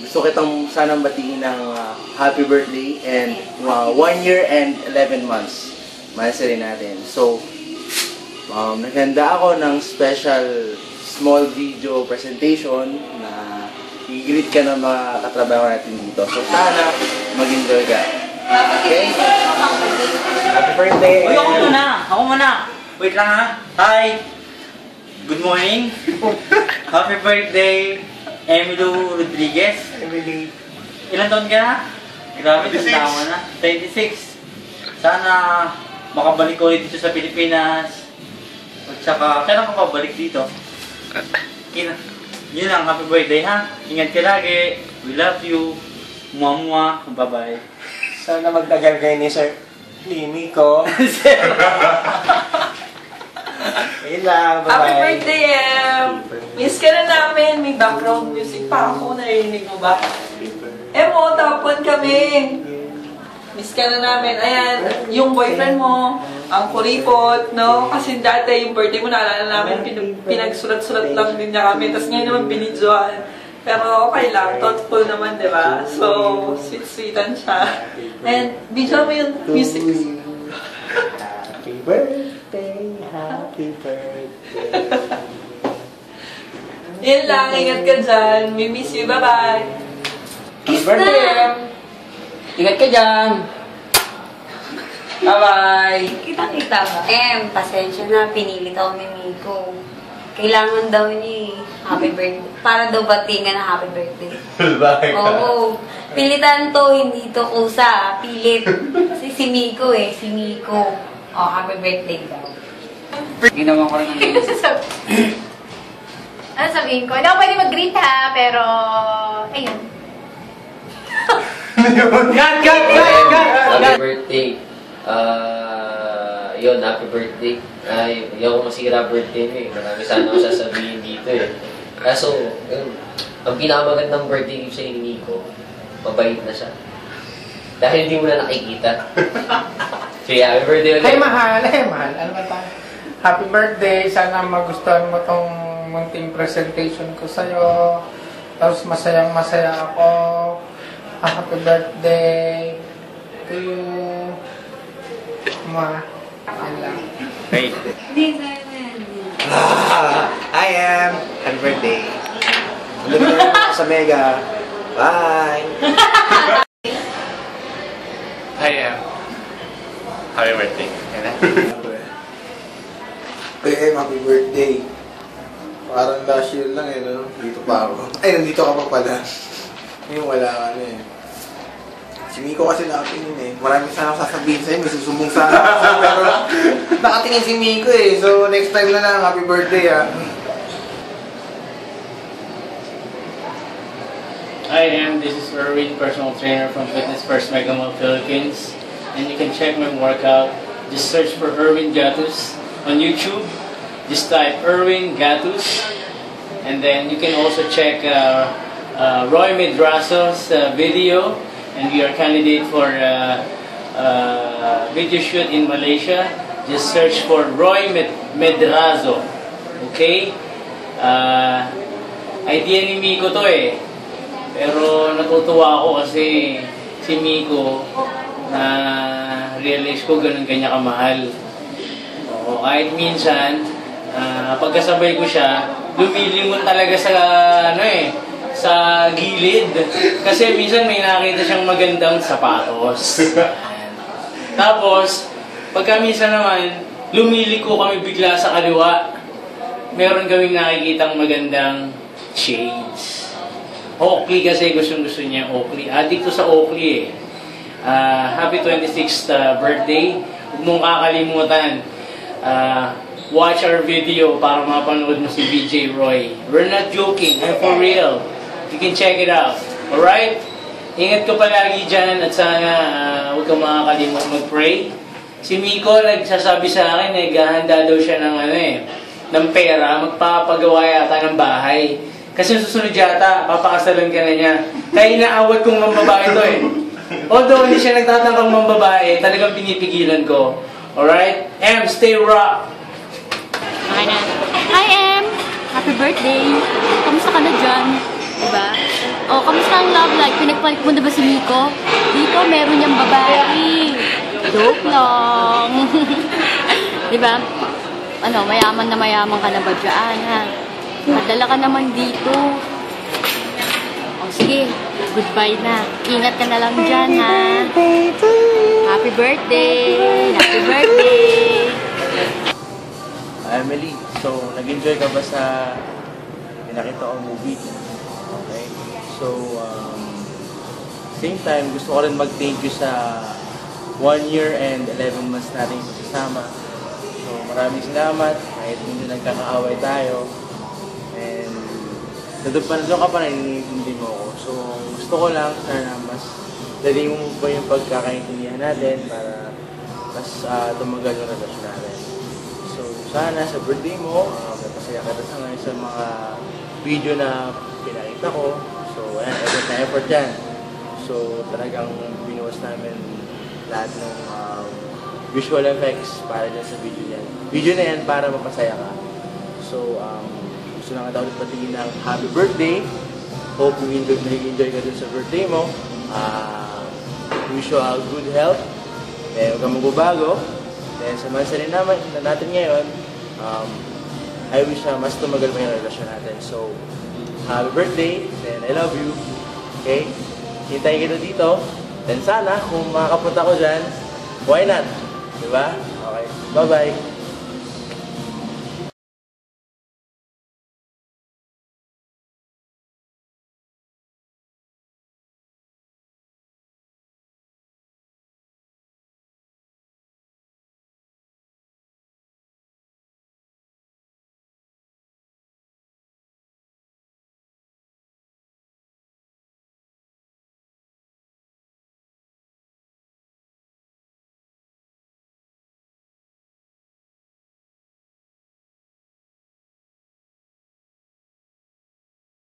Gusto kitang sanang batiin ng happy birthday and 1 year and 11 months. Manasari natin. So, naghanda ako ng special small video presentation na i-greet ka ng mga katrabaho natin dito. So, sana mag-enjoy ka. Okay? Happy birthday! Uy, ako muna! Wait lang ha! Hi! Good morning! Happy birthday, Emilio Rodriguez! Emily. Ilan taon ka na? Grabe, tama na. 26. Sana makabalik ko dito sa Pilipinas. At saka, kailan ka pabalik dito? Yun lang, happy birthday ha. Ingat ka lagi. We love you. Mua-mua. Bye-bye. Sana magtagal kayo ni Sir Limi ko. Ayun lang, bye-bye. Happy birthday, Em! Miss ka na namin. May background music pa ako. Narinig mo ba? Mo, tapon kami. Miss ka na namin. Ayan, yung boyfriend mo, ang kuripot, no? Kasi dati yung birthday mo, naalala namin, pinagsulat-sulat lang din niya kami. Tapos ngayon naman binidyoan. Pero okay lang, thoughtful naman, di ba? So, sweet-sweetan siya. And, bidyo mo yung music. Happy birthday, happy birthday. Yun lang, ingat ka dyan. We miss you, bye-bye. Happy birthday, Em! Ingat ka dyan! Bye-bye! Kita-kita ba? Pasensya na. Pinilit ako ni Miko. Kailangan daw niya happy birthday. Para daw batingan na happy birthday. Bakit? Oo. Pilitan to, hindi to kusa. Pilit. Kasi si Miko si Miko. Oh, happy birthday daw. Ginawa ko rin ang ganyan. Ano sabihin ko? Hindi ako pwede mag-greet ha, pero... ayun. Happy birthday. Yun, happy birthday. Hindi ako masira birthday mo eh. Marami sana ako sasabihin dito eh. Kaso, ang pinakamagandang birthday gift sa ini ko, mabait na siya. Dahil hindi mo na nakikita. Sige, happy birthday ulit. Hey mahal, ano ba tayo? Happy birthday, sana magustuhan mo tong munting presentation ko sa'yo. Tapos masayang-masaya ako. Happy birthday to you. Mwah. Yan lang. Hey. I am. Happy birthday. Deliver ako sa Mega. Bye. I am. Happy birthday. Hey, happy birthday. Parang last year lang no? Dito pa ako. Ay, nandito ka pa pala. Ngayon wala ka na Si Miko kasi nakatingin Marami sana ako sasabihin sa'yo, may susumbong sana ako. Pero nakatingin si Miko So next time na lang, happy birthday Hi, this is Erwin, personal trainer from Fitness First Mega Mall Philippines. And you can check my workout. Just search for Erwin Gatus on YouTube. Just type Erwin Gatus. And then you can also check Roy Medraso's video. And we are candidate for video shoot in Malaysia. Just search for Roy Medrazo. Okay? Idea ni Miko to Pero natutuwa ako kasi si Miko na realize ko ganun kanya kamahal. Oo, kahit minsan pagkasabay ko siya, lumilingon talaga sa sa gilid. Kasi minsan may nakita siyang magandang sapatos. Tapos, pagka minsan naman, lumiliko kami bigla sa kaliwa. Meron kaming nakikitang magandang shades. Oakley kasi gustong-gusto niya Oakley. Addict to sa Oakley Happy 26th birthday. Huwag mong kakalimutan. Watch our video para mapanood mo si BJ Roy. We're not joking. I'm for real. You can check it out. Alright? Ingat ka palagi dyan at sana huwag kang makakalimut mag-pray. Si Miko nagsasabi sa akin gahanda daw siya ng ng pera, magpapagawa yata ng bahay. Kasi susunod yata, papakasalan ka na niya. Kaya inaawat kong mambabae to Although hindi siya nagtatangkang mambabae, talagang pinipigilan ko. Alright? Stay rock! Hi, Em! Happy birthday! Kamusta ka na dyan? Diba? siyang love life. Pinagpalit mo na ba si Miko? Dito, meron niyang babae. Joke lang. Diba? Ano, mayaman na mayaman ka na ba dyan, ha? Padala ka naman dito. O, sige. Goodbye na. Ingat ka na lang dyan, ha? Happy birthday! Happy birthday! Emily, so nag-enjoy ka ba sa pinakita kong movie? Okay. So, same time, gusto ko rin mag-thank you sa 1 year and 11 months natin pagsasama. So, maraming salamat kahit hindi nagkakaaway tayo. And, nandun ka pa, nanininindi mo ako. So, gusto ko lang, sana mas dali mo pa yung pagkakaintindihan natin para mas tumagal yung relasyon natin. So, sana sa birthday mo, napasaya ka sa ngayon sa mga video na pinakita ko. So, ayan, effort na effort yan. So, talagang binuwas namin lahat ng visual effects para dyan sa video yan. Video na yan para mapasaya ka. So, gusto na nga daw patingin ng happy birthday. Hope you enjoy ka dun sa birthday mo. Wish you a good health. Huwag kang magbabago. Sa mansa rin natin ngayon, I wish mas tumagal pa yung relasyon natin. So, happy birthday, and I love you. Okay? Hintayin kita dito. Then sana, kung makakapunta ko dyan, why not? Diba? Okay. Bye-bye.